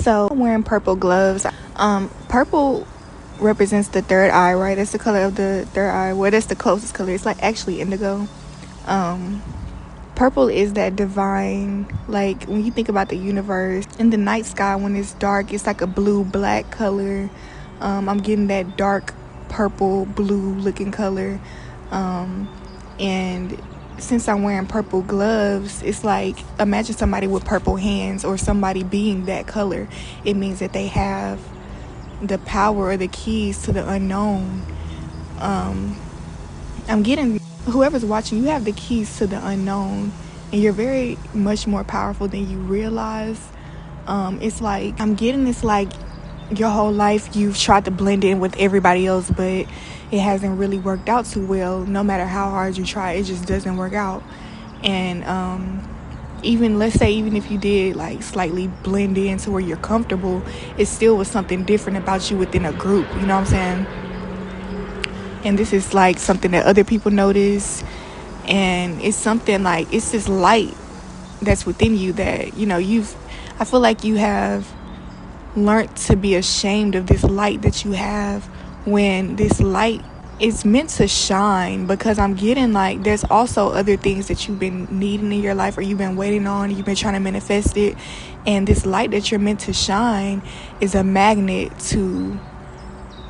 So I'm wearing purple gloves. Purple represents the third eye, right? That's the color of the third eye. Well, that's the closest color. It's like actually indigo. Um, Purple is that divine, like when you think about the universe in the night sky when it's dark, it's like a blue black color. I'm getting that dark purple blue looking color. And since I'm wearing purple gloves, it's like imagine somebody with purple hands or somebody being that color. It means that they have the power or the keys to the unknown. I'm getting whoever's watching, you have the keys to the unknown, and you're very much more powerful than you realize. It's like I'm getting this like your whole life you've tried to blend in with everybody else, but it hasn't really worked out too well. No matter how hard you try, it just doesn't work out. And even let's say even if you did like slightly blend in to where you're comfortable, it still was something different about you within a group. You know what I'm saying? And this is like something that other people notice, and it's something like it's this light that's within you that I feel like you have learned to be ashamed of this light that you have, when this light is meant to shine. Because I'm getting like there's also other things that you've been needing in your life, or you've been waiting on, you've been trying to manifest it, and this light that you're meant to shine is a magnet to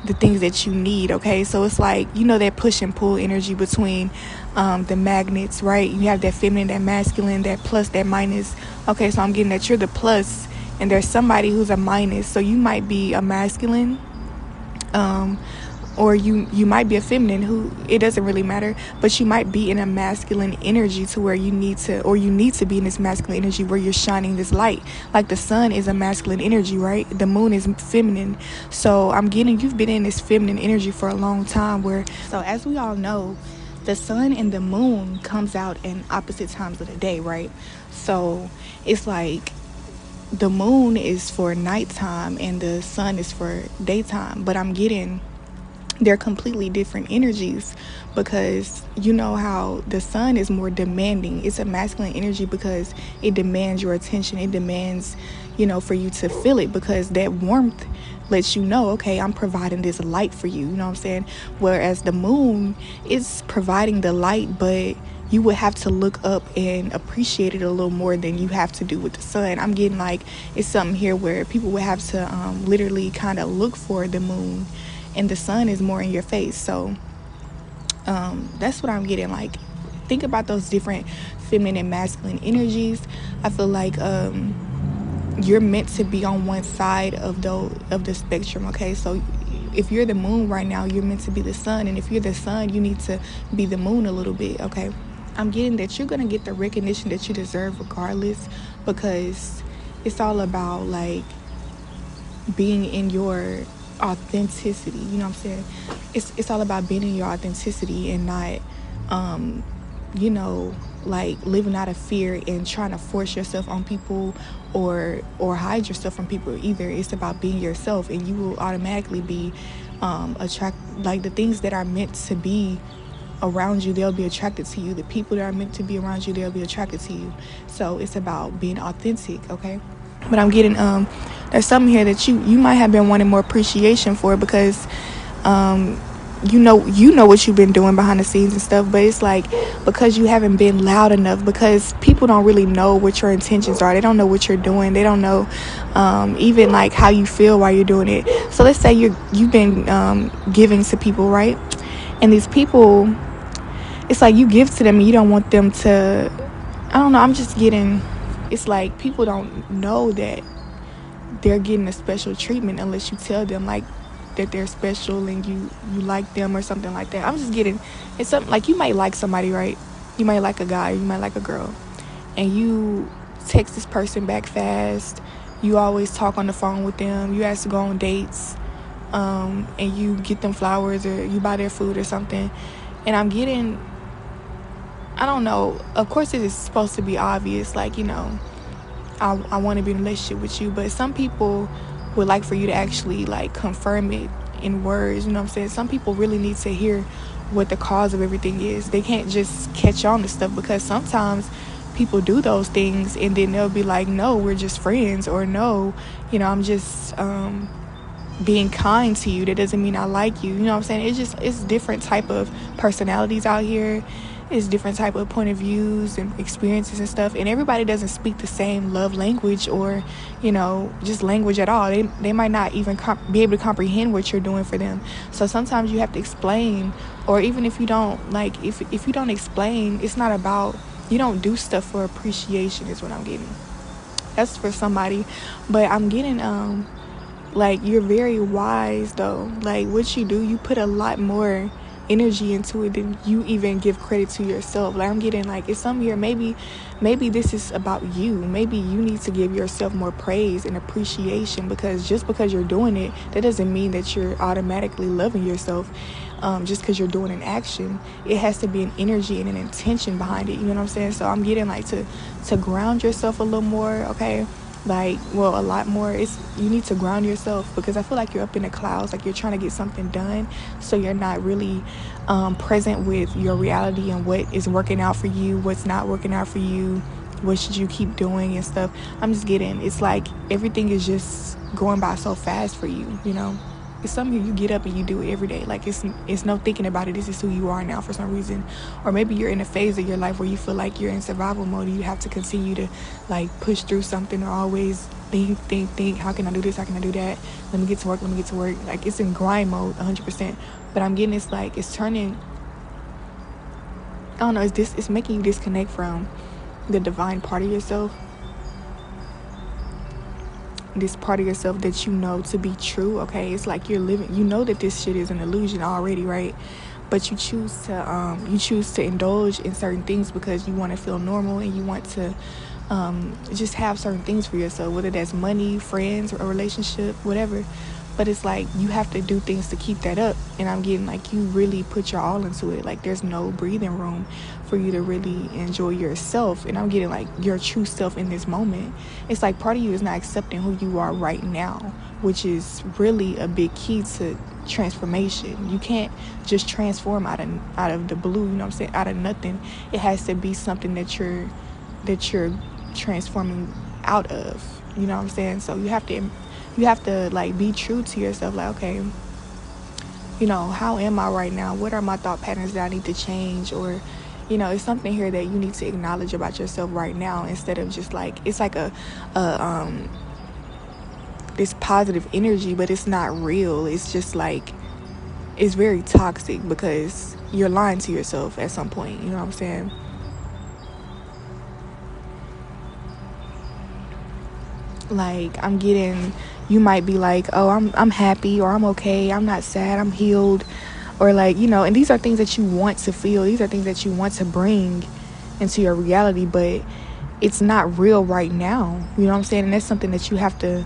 the things that you need. Okay, so it's like that push and pull energy between the magnets, right? You have that feminine, that masculine, that plus, that minus. Okay, so I'm getting that you're the plus and there's somebody who's a minus. So you might be a masculine, or you might be a feminine, who it doesn't really matter, but you might be in a masculine energy to where you need to be in this masculine energy where you're shining this light. Like the sun is a masculine energy, right? The moon is feminine. So I'm getting you've been in this feminine energy for a long time, so as we all know, the sun and the moon comes out in opposite times of the day, right? So it's like the moon is for nighttime and the sun is for daytime, but I'm getting they're completely different energies, because you know how the sun is more demanding. It's a masculine energy because it demands your attention. It demands for you to feel it, because that warmth lets you know, okay, I'm providing this light for you, you know what I'm saying? Whereas the moon is providing the light, but you would have to look up and appreciate it a little more than you have to do with the sun. I'm getting like it's something here where people would have to literally kind of look for the moon, and the sun is more in your face. So that's what I'm getting. Like, think about those different feminine and masculine energies. I feel like you're meant to be on one side of the spectrum. Okay, so if you're the moon right now, you're meant to be the sun, and if you're the sun, you need to be the moon a little bit. Okay, I'm getting that you're gonna get the recognition that you deserve regardless, because it's all about like being in your authenticity. You know what I'm saying? It's all about being in your authenticity and not like living out of fear and trying to force yourself on people or hide yourself from people either. It's about being yourself, and you will automatically be attract like the things that are meant to be around you, they'll be attracted to you. The people that are meant to be around you, they'll be attracted to you. So it's about being authentic. Okay, but I'm getting there's something here that you might have been wanting more appreciation for, because you know what you've been doing behind the scenes and stuff, but it's like because you haven't been loud enough, because people don't really know what your intentions are. They don't know what you're doing. They don't know even like how you feel while you're doing it. So let's say you've been giving to people, right? And these people, it's like you give to them and you don't want them to, I don't know, I'm just getting, it's like people don't know that they're getting a special treatment unless you tell them like that they're special and you like them or something like that. I'm just getting, it's something like you might like somebody, right? You might like a guy, you might like a girl, and you text this person back fast. You always talk on the phone with them. You ask to go on dates, and you get them flowers or you buy their food or something. And I'm getting, I don't know, of course it is supposed to be obvious, like, I want to be in a relationship with you, but some people would like for you to actually like confirm it in words. You know what I'm saying? Some people really need to hear what the cause of everything is. They can't just catch on to stuff, because sometimes people do those things, and then they'll be like, no, we're just friends, or no, I'm just being kind to you. That doesn't mean I like you. You know what I'm saying? It's different type of personalities out here. It's different type of point of views and experiences and stuff, and everybody doesn't speak the same love language, or just language at all. They might not even be able to comprehend what you're doing for them. So sometimes you have to explain, or even if you don't, like, if you don't explain, it's not about, you don't do stuff for appreciation is what I'm getting. That's for somebody. But I'm getting like, you're very wise though. Like, what you do, you put a lot more energy into it than you even give credit to yourself. Like, I'm getting, like, it's some here, maybe this is about you. Maybe you need to give yourself more praise and appreciation, because just because you're doing it, that doesn't mean that you're automatically loving yourself. Just because you're doing an action, it has to be an energy and an intention behind it. You know what I'm saying? So I'm getting, like, to ground yourself a little more, okay? Like, well, a lot more. You need to ground yourself, because I feel like you're up in the clouds, like you're trying to get something done, so you're not really present with your reality and what is working out for you, what's not working out for you, what should you keep doing and stuff. I'm just getting, it's like everything is just going by so fast for you. It's something you get up and you do it every day. Like, it's no thinking about it. This is who you are now for some reason. Or maybe you're in a phase of your life where you feel like you're in survival mode, and you have to continue to, like, push through something, or always think, how can I do this, how can I do that, let me get to work. Like, it's in grind mode 100%. But I'm getting, it's like, it's turning, I don't know, it's making you disconnect from the divine part of yourself, this part of yourself that you know to be true. Okay, it's like you're living, that this shit is an illusion already, right? But you choose to indulge in certain things because you want to feel normal, and you want to just have certain things for yourself, whether that's money, friends, or a relationship, whatever. But it's like you have to do things to keep that up, and I'm getting, like, you really put your all into it. Like, there's no breathing room for you to really enjoy yourself, and I'm getting, like, your true self in this moment. It's like part of you is not accepting who you are right now, which is really a big key to transformation. You can't just transform out of the blue, you know what I'm saying, out of nothing. It has to be something that you're transforming out of, you know what I'm saying? So you have to like, be true to yourself. Like, okay, how am I right now? What are my thought patterns that I need to change? Or, it's something here that you need to acknowledge about yourself right now, instead of just, like, it's like this positive energy, but it's not real. It's just, like, it's very toxic, because you're lying to yourself at some point, you know what I'm saying? Like, I'm getting, you might be like, oh, I'm happy, or I'm okay, I'm not sad, I'm healed, or, like, and these are things that you want to feel, these are things that you want to bring into your reality, but it's not real right now, you know what I'm saying? And that's something that you have to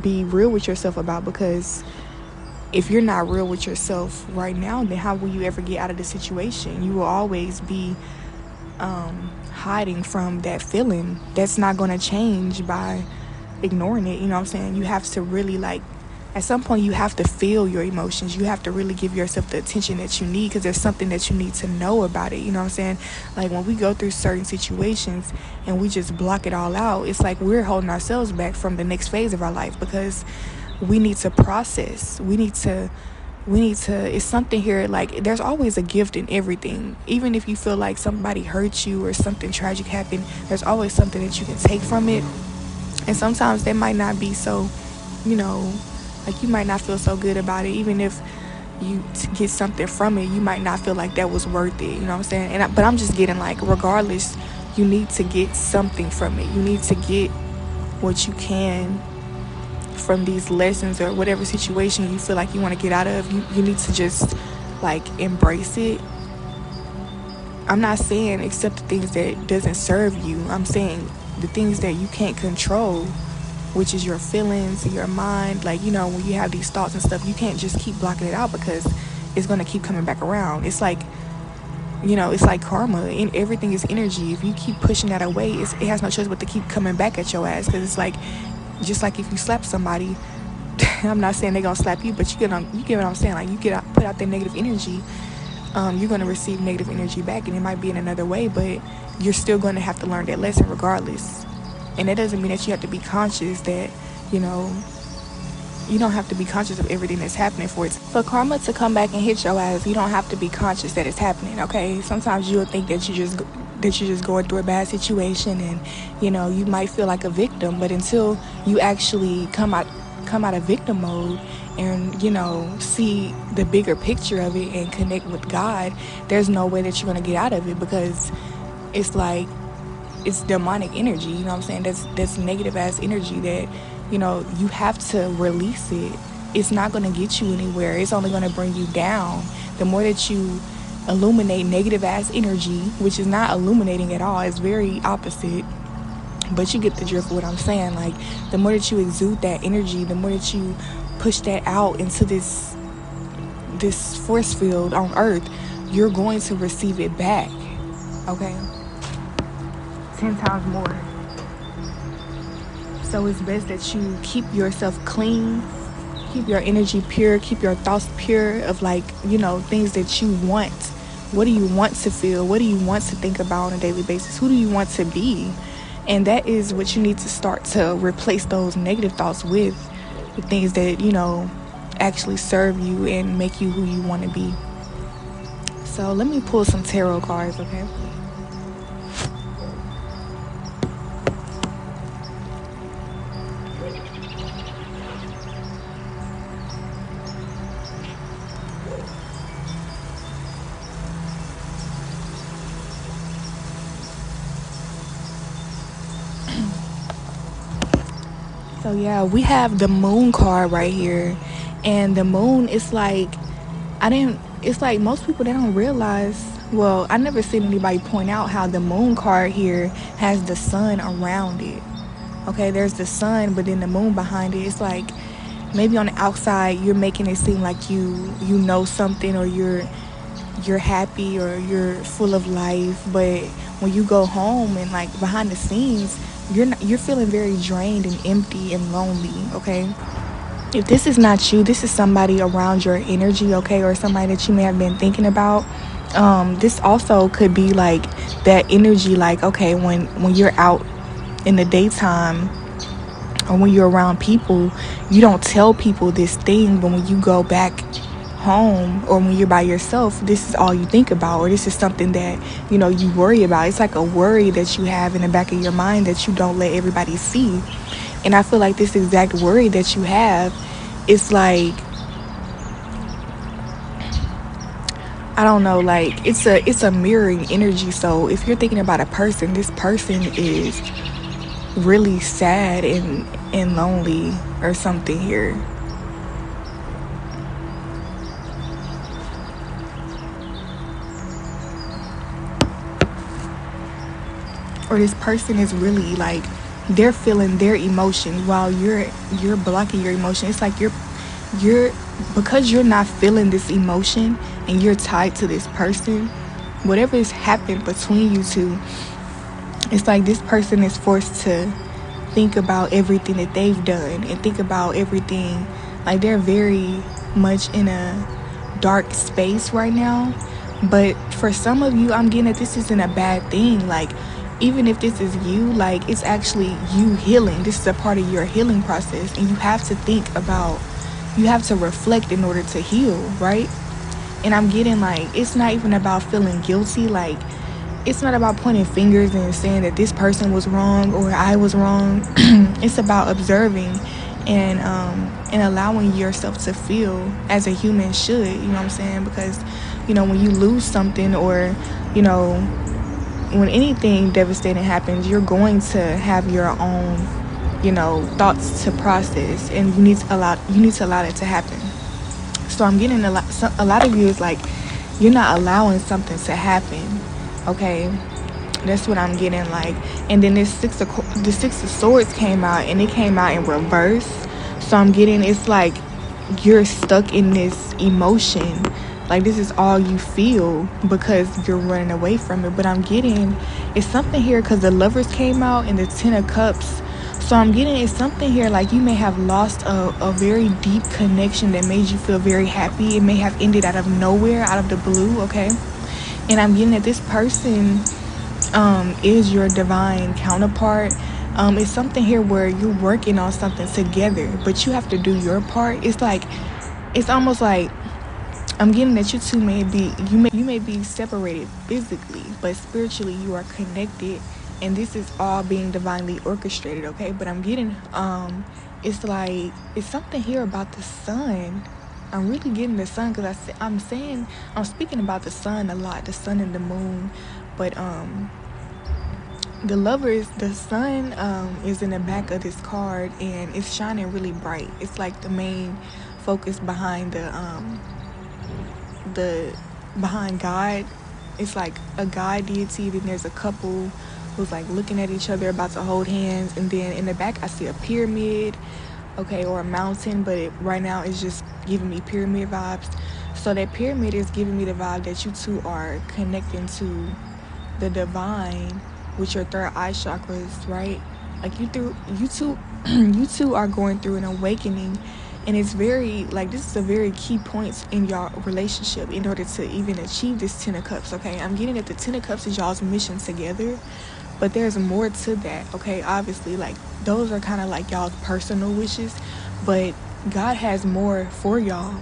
be real with yourself about, because if you're not real with yourself right now, then how will you ever get out of the situation? You will always be hiding from that feeling. That's not going to change by ignoring it, you know what I'm saying? You have to really, like, at some point you have to feel your emotions. You have to really give yourself the attention that you need, because there's something that you need to know about it, you know what I'm saying? Like, when we go through certain situations and we just block it all out, it's like we're holding ourselves back from the next phase of our life, because we need to process. We need to, it's something here, like, there's always a gift in everything. Even if you feel like somebody hurt you or something tragic happened, there's always something that you can take from it. And sometimes that might not be so, like, you might not feel so good about it. Even if you get something from it, you might not feel like that was worth it, you know what I'm saying? But I'm just getting, like, regardless, you need to get something from it. You need to get what you can from these lessons, or whatever situation you feel like you want to get out of. You need to just, like, embrace it. I'm not saying accept the things that doesn't serve you. I'm saying the things that you can't control, which is your feelings, your mind. Like, when you have these thoughts and stuff, you can't just keep blocking it out, because it's going to keep coming back around. It's like, it's like karma, and everything is energy. If you keep pushing that away, it has no choice but to keep coming back at your ass, because it's like, just like if you slap somebody, I'm not saying they're gonna slap you, but you get what I'm saying. Like, put out that negative energy, you're going to receive negative energy back, and it might be in another way, but you're still going to have to learn that lesson regardless. And that doesn't mean that you have to be conscious that, you know, you don't have to be conscious of everything that's happening for karma to come back and hit your ass. You don't have to be conscious that it's happening. Okay, sometimes you'll think that you're just going through a bad situation, and you know, you might feel like a victim, but until you actually come out of victim mode and, you know, see the bigger picture of it and connect with God, there's no way that you're going to get out of it, because it's like, it's demonic energy, you know what I'm saying? That's negative ass energy that, you know, you have to release it. It's not going to get you anywhere. It's only going to bring you down. The more that you illuminate negative ass energy, which is not illuminating at all, it's very opposite, but you get the drift of what I'm saying. Like, the more that you exude that energy, the more that you push that out into this force field on earth, you're going to receive it back. Okay, 10 times more. So it's best that you keep yourself clean, keep your energy pure, keep your thoughts pure of, like, you know, things that you want. What do you want to feel? What do you want to think about on a daily basis? Who do you want to be? And that is what you need to start to replace those negative thoughts with things that, you know, actually serve you and make you who you want to be. So let me pull some tarot cards, okay? So yeah, we have the moon card right here. And the moon is like, it's like most people, they don't realize, well, I never seen anybody point out how the moon card here has the sun around it. Okay, there's the sun, but then the moon behind it. It's like, maybe on the outside you're making it seem like you know something, or you're happy, or you're full of life, but when you go home and, like, behind the scenes, you're feeling very drained and empty and lonely. Okay, if this is not you, this is somebody around your energy, okay, or somebody that you may have been thinking about. This also could be like that energy, like, okay, when you're out in the daytime, or when you're around people, you don't tell people this thing, but when you go back home, or when you're by yourself, this is all you think about, or this is something that, you know, you worry about. It's like a worry that you have in the back of your mind that you don't let everybody see. And I feel like this exact worry that you have is like, I don't know, like, it's a mirroring energy. So if you're thinking about a person, this person is really sad and lonely or something here. Or this person is really, like, they're feeling their emotion while you're blocking your emotion. It's like you're because you're not feeling this emotion and you're tied to this person, whatever has happened between you two, it's like this person is forced to think about everything that they've done and think about everything. Like, they're very much in a dark space right now. But for some of you, I'm getting that this isn't a bad thing. Like, even if this is you, like, it's actually you healing. This is a part of your healing process, and you have to reflect in order to heal, right? And I'm getting, like, it's not even about feeling guilty. Like, it's not about pointing fingers and saying that this person was wrong or I was wrong. It's about observing and allowing yourself to feel as a human should, you know what I'm saying? Because, you know, when you lose something, or, you know, when anything devastating happens, you're going to have your own, you know, thoughts to process, and you need to allow that to happen. So I'm getting a lot of you is like, you're not allowing something to happen. Okay, that's what I'm getting, like. And then the six of swords came out, and it came out in reverse. So I'm getting, it's like you're stuck in this emotion. Like, this is all you feel because you're running away from it. But I'm getting, it's something here, because the Lovers came out and the 10 of Cups. So I'm getting it's something here like you may have lost a very deep connection that made you feel very happy. It may have ended out of nowhere, out of the blue, okay? And I'm getting that this person is your divine counterpart. It's something here where you're working on something together, but you have to do your part. It's almost like I'm getting that you two may be separated physically, but spiritually you are connected, and this is all being divinely orchestrated, okay? But I'm getting it's like it's something here about the sun. I'm really getting the sun because I'm speaking about the sun a lot, the sun and the moon, but the sun is in the back of this card and it's shining really bright. It's like the main focus behind the behind God. It's like a God deity, then there's a couple who's like looking at each other about to hold hands, and then in the back I see a pyramid, okay, or a mountain, but right now it's just giving me pyramid vibes. So that pyramid is giving me the vibe that you two are connecting to the divine with your third eye chakras, right? Like you two are going through an awakening, and it's very like this is a very key point in your relationship in order to even achieve this Ten of Cups, okay? I'm getting that the Ten of Cups is y'all's mission together, but there's more to that, okay? Obviously, like those are kind of like y'all's personal wishes, but God has more for y'all.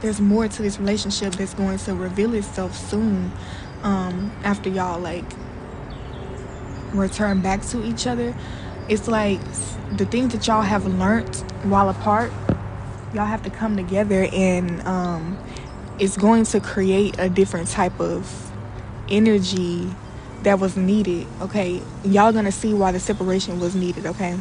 There's more to this relationship that's going to reveal itself soon, after y'all like return back to each other. It's like the things that y'all have learned while apart, y'all have to come together, and it's going to create a different type of energy that was needed, okay? Y'all gonna see why the separation was needed, okay?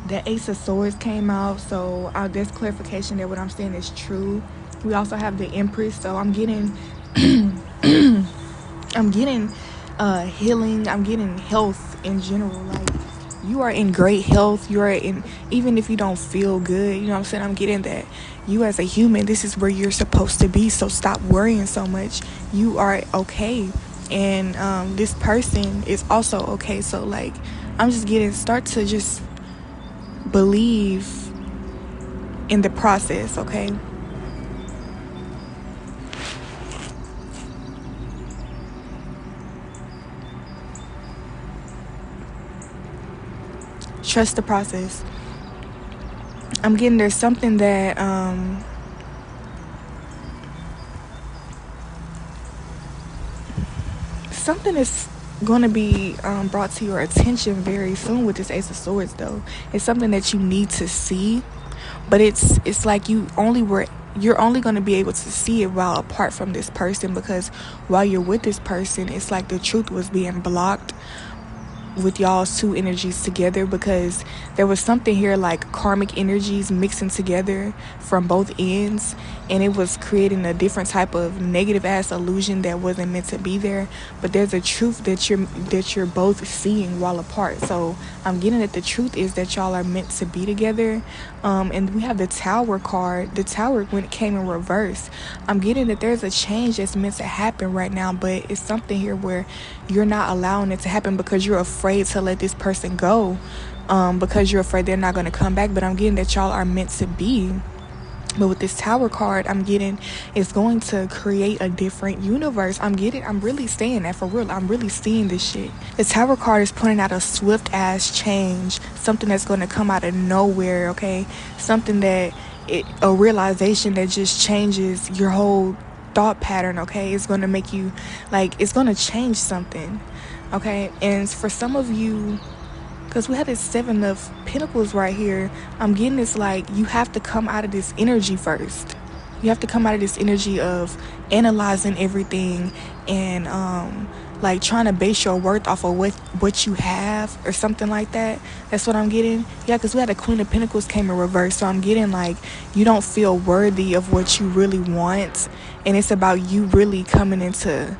The Ace of Swords came out, so there's clarification that what I'm saying is true. We also have the Empress, so I'm getting I'm getting healing, I'm getting health in general. Like you are in great health, you are in, even if you don't feel good, you know what I'm saying? I'm getting that you as a human, this is where you're supposed to be, so stop worrying so much. You are okay, and this person is also okay. So like I'm just getting, start to just believe in the process, okay? Trust the process. I'm getting there's something that something is going to be brought to your attention very soon with this Ace of Swords, though. It's something that you need to see, but it's like you're only going to be able to see it while apart from this person, because while you're with this person, it's like the truth was being blocked with y'all's two energies together, because there was something here like karmic energies mixing together from both ends, and it was creating a different type of negative ass illusion that wasn't meant to be there. But there's a truth that you're both seeing while apart. So I'm getting that the truth is that y'all are meant to be together. And we have the Tower card. The Tower, when it came in reverse, I'm getting that there's a change that's meant to happen right now, but it's something here where you're not allowing it to happen because you're afraid to let this person go, because you're afraid they're not going to come back. But I'm getting that y'all are meant to be. But with this Tower card, I'm getting it's going to create a different universe. I'm really saying that for real. I'm really seeing this shit. The Tower card is pointing out a swift ass change, something that's going to come out of nowhere, okay? Something a realization that just changes your whole thought pattern, okay? It's going to make you, like, it's going to change something, okay? And for some of you, because we have this Seven of Pentacles right here, I'm getting this like you have to come out of this energy first. You have to come out of this energy of analyzing everything and like trying to base your worth off of what you have or something like that. That's what I'm getting. Yeah, because we had the Queen of Pentacles came in reverse, so I'm getting like you don't feel worthy of what you really want, and it's about you really coming into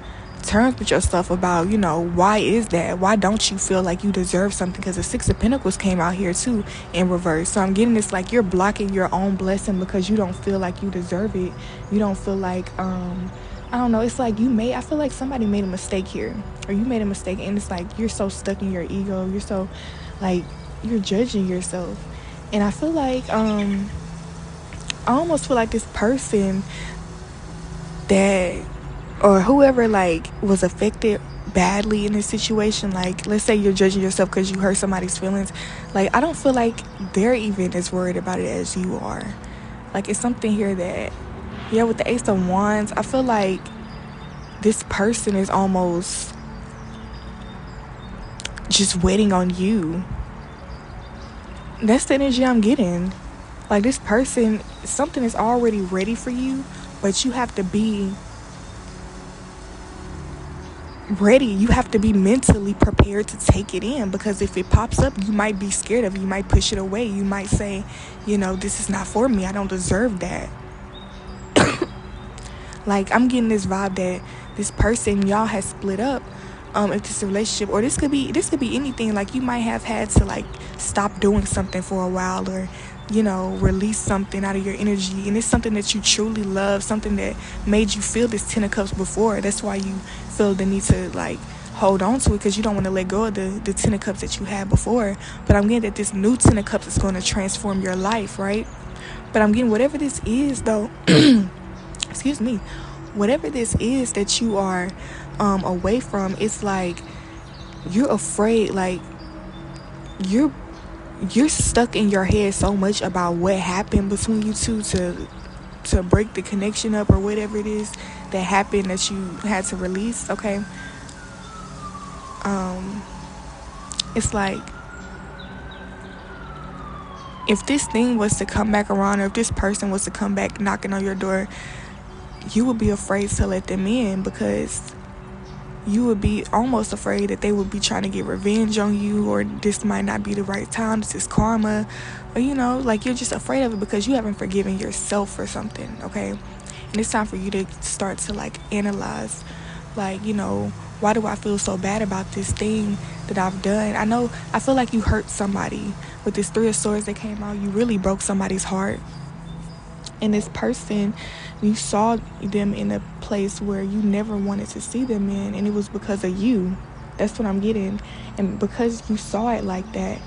terms with yourself about, why is that? Why don't you feel like you deserve something? Because the Six of Pentacles came out here too in reverse. So I'm getting this like you're blocking your own blessing because you don't feel like you deserve it. You don't feel like, I don't know. It's like I feel like somebody made a mistake here, or you made a mistake, and it's like you're so stuck in your ego. You're so like, you're judging yourself. And I feel like, I almost feel like this person that, or whoever like was affected badly in this situation, like let's say you're judging yourself because you hurt somebody's feelings, like I don't feel like they're even as worried about it as you are. Like it's something here that, yeah, with the Ace of Wands, I feel like this person is almost just waiting on you. That's the energy I'm getting. Like this person, something is already ready for you, but you have to be ready. You have to be mentally prepared to take it in, because if it pops up, you might be scared of it. You might push it away. You might say, this is not for me. I don't deserve that. Like I'm getting this vibe that this person, y'all has split up. If this relationship, or this could be anything. Like you might have had to like stop doing something for a while, or release something out of your energy, and it's something that you truly love, something that made you feel this 10 of cups before. That's why you feel the need to like hold on to it, because you don't want to let go of the 10 of cups that you had before. But I'm getting that this new 10 of cups is going to transform your life, right? But I'm getting whatever this is though excuse me, whatever this is that you are away from, it's like you're afraid, like you're stuck in your head so much about what happened between you two to break the connection up, or whatever it is that happened that you had to release. Okay, it's like if this thing was to come back around, or if this person was to come back knocking on your door, you would be afraid to let them in, because you would be almost afraid that they would be trying to get revenge on you, or this might not be the right time, this is karma, or like you're just afraid of it because you haven't forgiven yourself for something. Okay, and it's time for you to start to like analyze, like why do I feel so bad about this thing that I've done? I feel like you hurt somebody. With this Three of Swords that came out, you really broke somebody's heart. And this person, you saw them in a place where you never wanted to see them in, and it was because of you. That's what I'm getting. And because you saw it like that,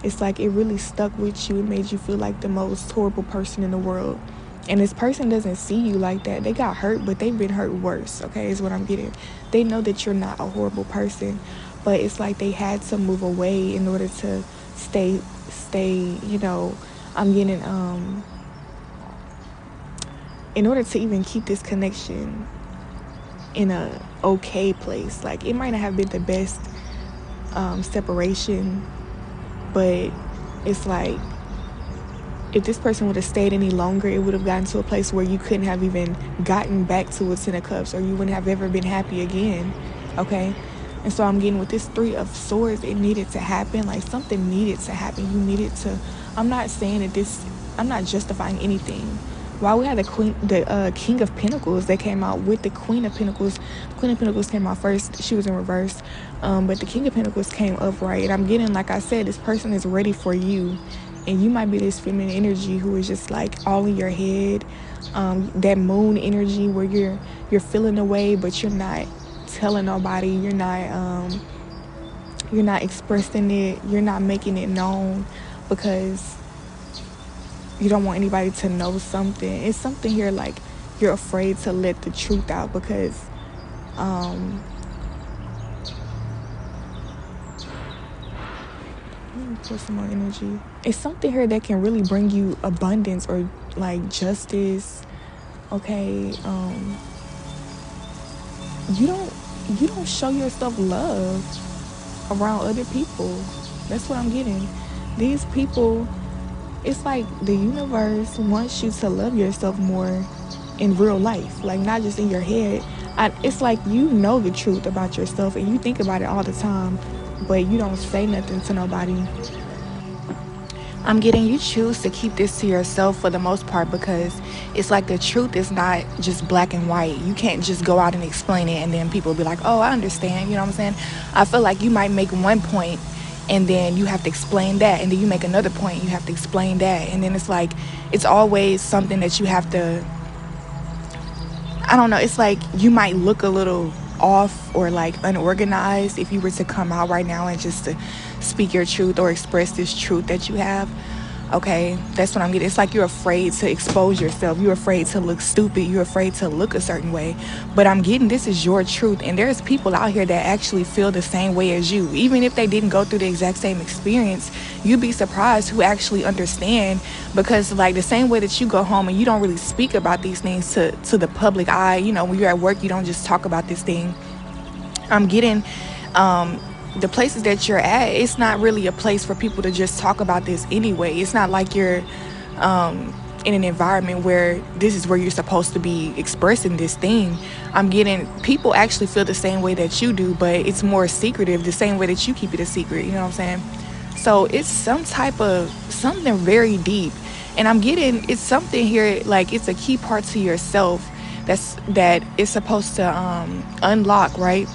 it's like it really stuck with you. It made you feel like the most horrible person in the world. And this person doesn't see you like that. They got hurt, but they've been hurt worse, okay, is what I'm getting. They know that you're not a horrible person, but it's like they had to move away in order to stay, I'm getting, in order to even keep this connection in a okay place. Like it might not have been the best separation, but it's like if this person would have stayed any longer, it would have gotten to a place where you couldn't have even gotten back to a 10 of cups, or you wouldn't have ever been happy again. Okay, and so I'm getting with this Three of Swords, it needed to happen. Like something needed to happen. You needed to, I'm not saying that I'm not justifying anything. While we had the King of Pentacles that came out with the Queen of Pentacles. The Queen of Pentacles came out first. She was in reverse. But the King of Pentacles came upright. And I'm getting, like I said, this person is ready for you. And you might be this feminine energy who is just like all in your head. That moon energy where you're feeling away, but you're not telling nobody. You're not expressing it. You're not making it known because you don't want anybody to know something. It's something here like you're afraid to let the truth out because put some more energy. It's something here that can really bring you abundance or like justice. Okay, you don't show yourself love around other people. That's what I'm getting. These people, it's like the universe wants you to love yourself more in real life, like not just in your head. It's like you know the truth about yourself and you think about it all the time, but you don't say nothing to nobody. I'm getting you choose to keep this to yourself for the most part, because it's like the truth is not just black and white. You can't just go out and explain it and then people be like, oh, I understand. You know what I'm saying? I feel like you might make one point and then you have to explain that, and then you make another point, you have to explain that, and then it's like it's always something that you have to, I don't know, it's like you might look a little off or like unorganized if you were to come out right now and just to speak your truth or express this truth that you have. Okay, that's what I'm getting. It's like you're afraid to expose yourself. You're afraid to look stupid. You're afraid to look a certain way. But I'm getting this is your truth. And there's people out here that actually feel the same way as you. Even if they didn't go through the exact same experience, you'd be surprised who actually understand. Because like the same way that you go home and you don't really speak about these things to the public eye, you know, when you're at work, you don't just talk about this thing. I'm getting the places that you're at, it's not really a place for people to just talk about this anyway. It's not like you're in an environment where this is where you're supposed to be expressing this thing. I'm getting people actually feel the same way that you do, but it's more secretive, the same way that you keep it a secret. You know what I'm saying? So it's some type of something very deep. And I'm getting it's something here, like it's a key part to yourself that is supposed to unlock, right?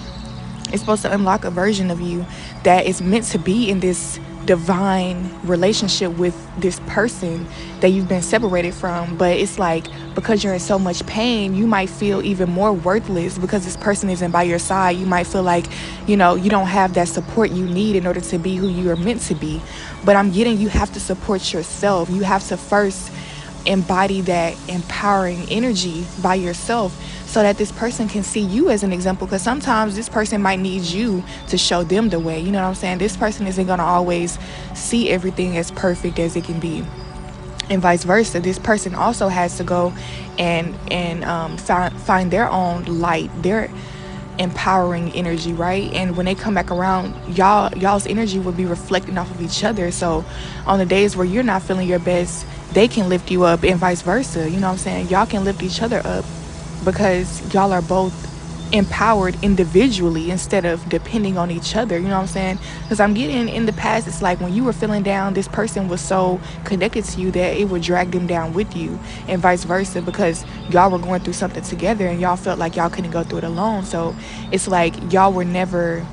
It's supposed to unlock a version of you that is meant to be in this divine relationship with this person that you've been separated from. But it's like because you're in so much pain, you might feel even more worthless because this person isn't by your side. You might feel like, you know, you don't have that support you need in order to be who you are meant to be. But I'm getting you have to support yourself. You have to first embody that empowering energy by yourself so that this person can see you as an example, because sometimes this person might need you to show them the way. You know what I'm saying? This person isn't going to always see everything as perfect as it can be, and vice versa. This person also has to go and find their own light, their empowering energy, right? And when they come back around, y'all's energy will be reflecting off of each other. So on the days where you're not feeling your best, they can lift you up, and vice versa. You know what I'm saying? Y'all can lift each other up because y'all are both empowered individually instead of depending on each other. You know what I'm saying? Because I'm getting in the past, it's like when you were feeling down, this person was so connected to you that it would drag them down with you, and vice versa, because y'all were going through something together and y'all felt like y'all couldn't go through it alone. So it's like y'all were never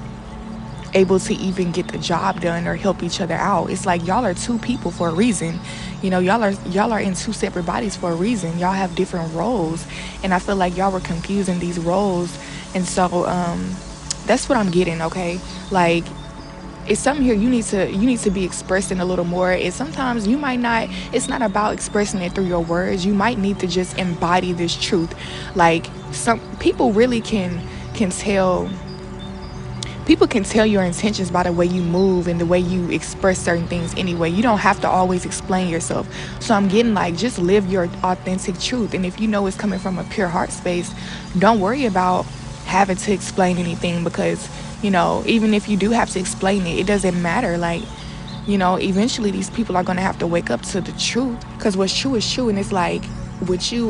able to even get the job done or help each other out. It's like y'all are two people for a reason. You know, y'all are in two separate bodies for a reason. Y'all have different roles, and I feel like y'all were confusing these roles. And so that's what I'm getting. Okay, like it's something here you need to be expressing a little more. And sometimes you might not, it's not about expressing it through your words. You might need to just embody this truth. Like some people really can tell. People can tell your intentions by the way you move and the way you express certain things anyway. You don't have to always explain yourself. So I'm getting like, just live your authentic truth. And if you know it's coming from a pure heart space, don't worry about having to explain anything, because, you know, even if you do have to explain it, it doesn't matter. Like, you know, eventually these people are going to have to wake up to the truth, because what's true is true. And it's like with you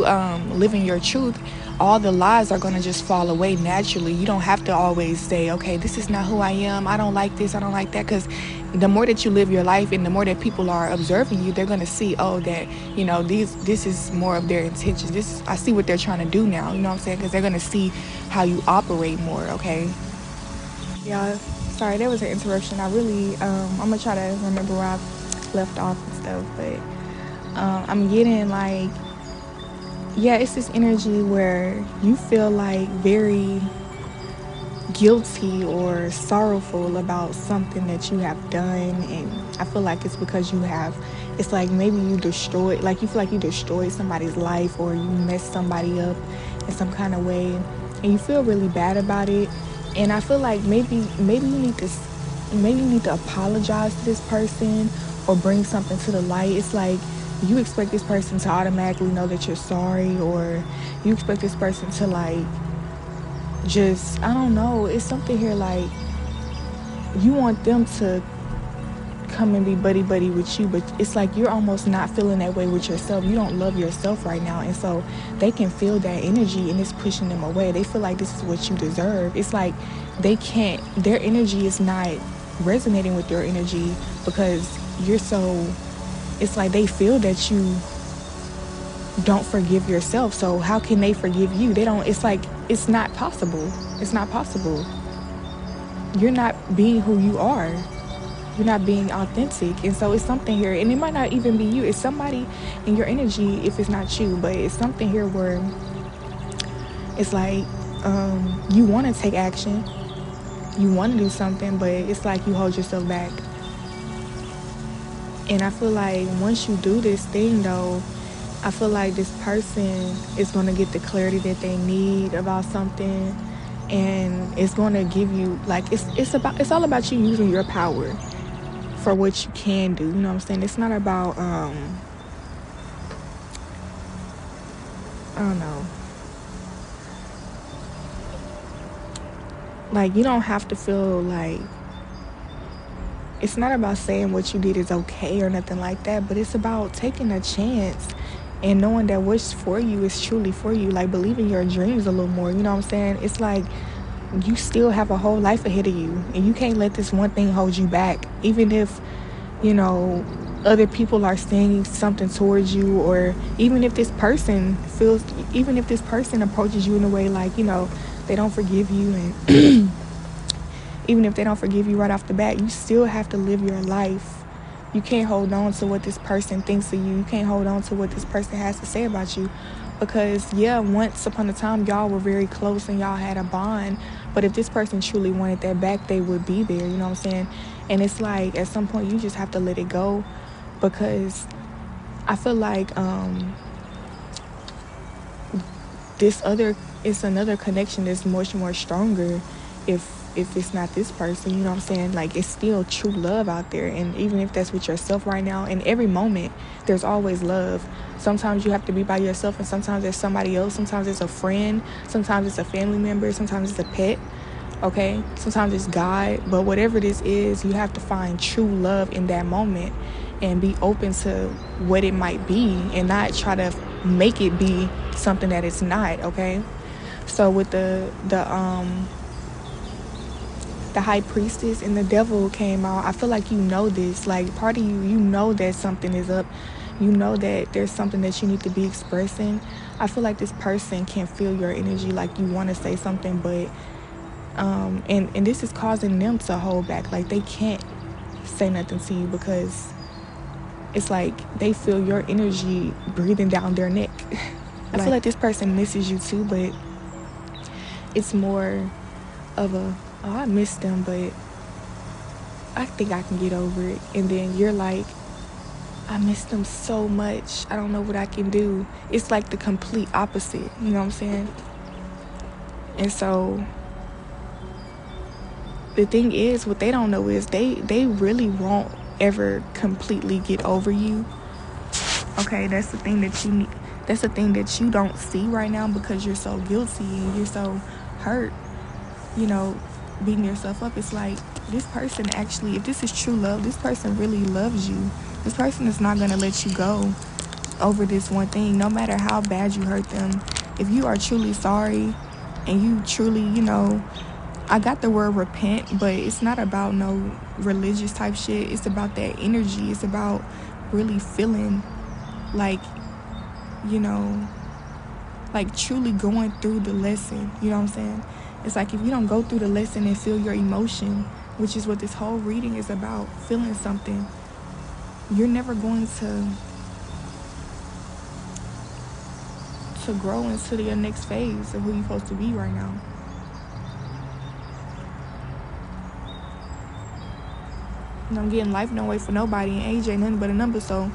living your truth, all the lies are going to just fall away naturally. You don't have to always say, okay, this is not who I am, I don't like this, I don't like that. Because the more that you live your life and the more that people are observing you, they're going to see, oh, that, you know, this is more of their intentions. I see what they're trying to do now. You know what I'm saying? Because they're going to see how you operate more. Okay. Yeah, sorry, there was an interruption. I really I'm gonna try to remember where I left off and stuff. But I'm getting like, yeah, it's this energy where you feel like very guilty or sorrowful about something that you have done. And I feel like it's because it's like maybe you destroyed, like you feel like you destroyed somebody's life, or you messed somebody up in some kind of way, and you feel really bad about it. And I feel like maybe you need to apologize to this person or bring something to the light. It's like you expect this person to automatically know that you're sorry, or you expect this person to like just, I don't know, it's something here like you want them to come and be buddy with you, but it's like you're almost not feeling that way with yourself. You don't love yourself right now, and so they can feel that energy and it's pushing them away. They feel like this is what you deserve. It's like their energy is not resonating with your energy because you're so it's like they feel that you don't forgive yourself, so how can they forgive you? They don't. It's like it's not possible. It's not possible. You're not being who you are. You're not being authentic. And so it's something here, and it might not even be you. It's somebody in your energy if it's not you, but it's something here where it's like you want to take action, you want to do something, but it's like you hold yourself back. And I feel like once you do this thing though, I feel like this person is going to get the clarity that they need about something, and it's going to give you like it's all about you using your power for what you can do. You know what I'm saying? It's not about I don't know. Like you don't have to feel like it's not about saying what you did is okay or nothing like that, but it's about taking a chance and knowing that what's for you is truly for you. Like believing your dreams a little more. You know what I'm saying? It's like you still have a whole life ahead of you, and you can't let this one thing hold you back. Even if, you know, other people are saying something towards you, or even if this person approaches you in a way like, you know, they don't forgive you, and even if they don't forgive you right off the bat, you still have to live your life. You can't hold on to what this person thinks of you. You can't hold on to what this person has to say about you. Because, yeah, once upon a time, y'all were very close and y'all had a bond. But if this person truly wanted that back, they would be there. You know what I'm saying? And it's like, at some point, you just have to let it go. Because I feel like it's another connection that's much more stronger if it's not this person. You know what I'm saying? Like, it's still true love out there. And even if that's with yourself right now, in every moment there's always love. Sometimes you have to be by yourself, and sometimes there's somebody else. Sometimes it's a friend, sometimes it's a family member, sometimes it's a pet, okay, sometimes it's God. But whatever this is, you have to find true love in that moment and be open to what it might be, and not try to make it be something that it's not. Okay, so with the high priestess and the devil came out, I feel like you know this. Like, part of you know that something is up. You know that there's something that you need to be expressing. I feel like this person can feel your energy, like you want to say something, but and this is causing them to hold back. Like, they can't say nothing to you because it's like they feel your energy breathing down their neck. I feel like this person misses you too, but it's more of a, oh, I miss them, but I think I can get over it. And then you're like, I miss them so much, I don't know what I can do. It's like the complete opposite, you know what I'm saying? And so the thing is, what they don't know is they really won't ever completely get over you. Okay, that's the thing that you need. That's the thing that you don't see right now because you're so guilty and you're so hurt, you know, beating yourself up. It's like, this person actually, if this is true love, this person really loves you. This person is not going to let you go over this one thing, no matter how bad you hurt them. If you are truly sorry and you truly, you know, I got the word repent, but it's not about no religious type shit. It's about that energy. It's about really feeling like, you know, like truly going through the lesson. You know what I'm saying? It's like, if you don't go through the lesson and feel your emotion, which is what this whole reading is about, feeling something, you're never going to grow into your next phase of who you're supposed to be right now. And I'm getting life don't wait for nobody, and age ain't nothing but a number. So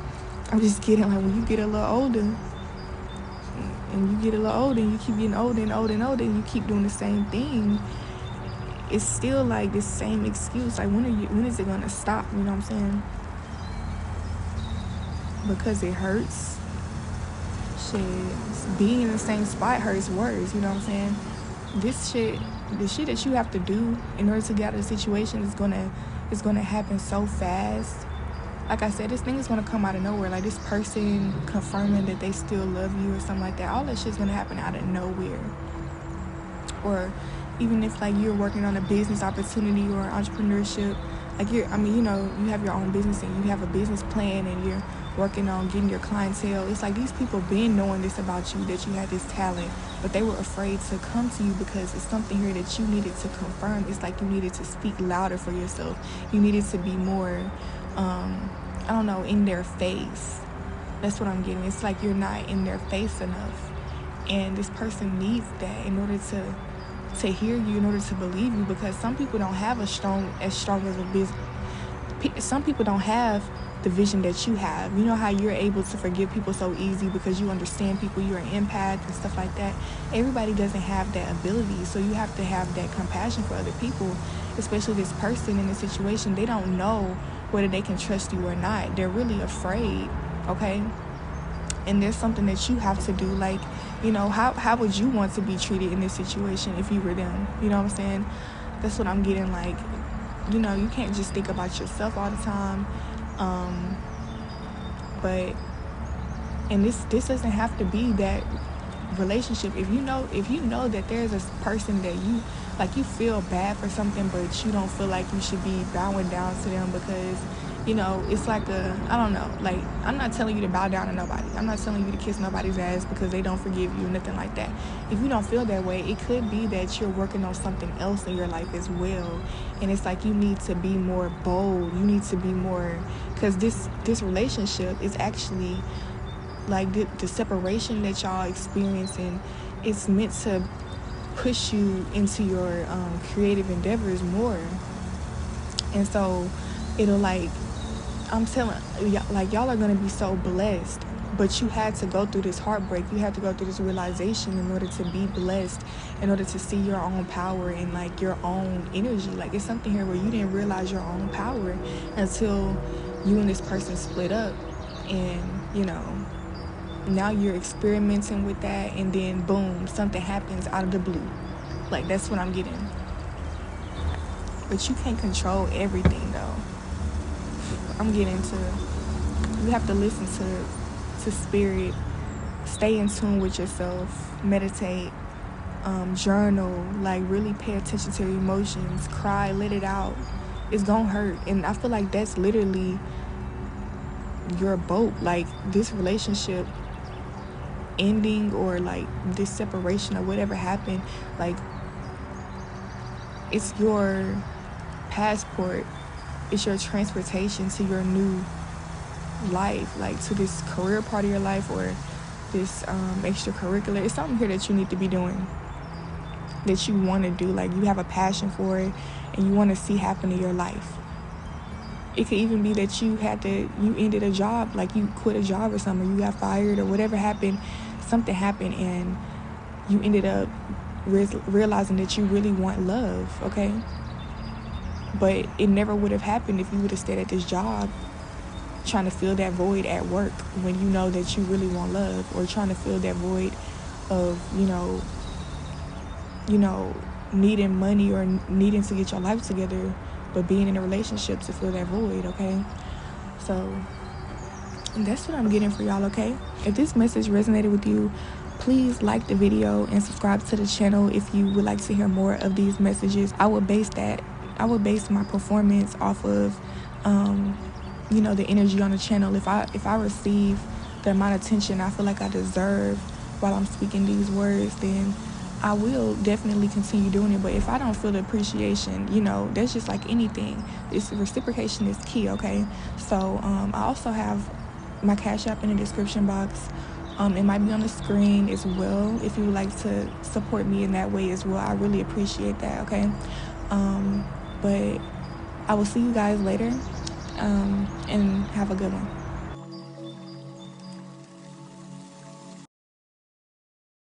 I'm just getting like, when you get a little older, and you get a little older, and you keep getting older and older and older, and you keep doing the same thing, it's still like this same excuse. Like, when is it gonna stop? You know what I'm saying? Because it hurts. Shit, being in the same spot hurts worse. You know what I'm saying? The shit that you have to do in order to get out of the situation is gonna happen so fast. Like I said, this thing is gonna come out of nowhere. Like, this person confirming that they still love you or something like that. All that shit's gonna happen out of nowhere. Or even if like you're working on a business opportunity or entrepreneurship, like you have your own business and you have a business plan and you're working on getting your clientele. It's like these people been knowing this about you, that you had this talent, but they were afraid to come to you because it's something here that you needed to confirm. It's like you needed to speak louder for yourself. You needed to be more, I don't know, in their face. That's what I'm getting. It's like you're not in their face enough. And this person needs that in order to hear you, in order to believe you, because some people don't have as strong as a business. Some people don't have the vision that you have. You know how you're able to forgive people so easy because you understand people, you're an empath and stuff like that. Everybody doesn't have that ability, so you have to have that compassion for other people, especially this person in this situation. They don't know whether they can trust you or not. They're really afraid, okay? And there's something that you have to do. Like, you know, how would you want to be treated in this situation if you were them? You know what I'm saying? That's what I'm getting. Like, you know, you can't just think about yourself all the time. And this doesn't have to be that relationship. If you know that there's a person that you feel bad for something, but you don't feel like you should be bowing down to them because, you know, it's like I don't know, like, I'm not telling you to bow down to nobody. I'm not telling you to kiss nobody's ass because they don't forgive you, nothing like that. If you don't feel that way, it could be that you're working on something else in your life as well. And it's like you need to be more bold. You need to be more, because this relationship is actually like the separation that y'all experiencing. It's meant to push you into your creative endeavors more. And so it'll, like, I'm telling y'all, like, y'all are going to be so blessed, but you had to go through this heartbreak. You had to go through this realization in order to be blessed, in order to see your own power and, like, your own energy. Like, it's something here where you didn't realize your own power until you and this person split up. And, you know, now you're experimenting with that, and then boom, something happens out of the blue. Like, that's what I'm getting. But you can't control everything, though. I'm getting to, you have to listen to spirit, stay in tune with yourself, meditate, journal, like, really pay attention to your emotions, cry, let it out. It's gonna hurt. And I feel like that's literally your boat. Like, this relationship ending, or like this separation or whatever happened, like, it's your passport, it's your transportation to your new life, like to this career part of your life, or this extracurricular. It's something here that you need to be doing, that you want to do, like you have a passion for it and you want to see happen in your life. It could even be that you ended a job, like you quit a job or something, or you got fired or whatever happened, something happened, and you ended up realizing that you really want love, okay? But it never would have happened if you would have stayed at this job trying to fill that void at work when you know that you really want love, or trying to fill that void of, you know, needing money or needing to get your life together, but being in a relationship to fill that void, okay? So that's what I'm getting for y'all, okay? If this message resonated with you, please like the video and subscribe to the channel if you would like to hear more of these messages. I would base my performance off of you know, the energy on the channel. If I receive the amount of attention I feel like I deserve while I'm speaking these words, then I will definitely continue doing it. But if I don't feel the appreciation, you know, that's just like anything. This reciprocation is key, okay? So I also have my Cash App in the description box. It might be on the screen as well if you would like to support me in that way as well. I really appreciate that, okay? But I will see you guys later, and have a good one.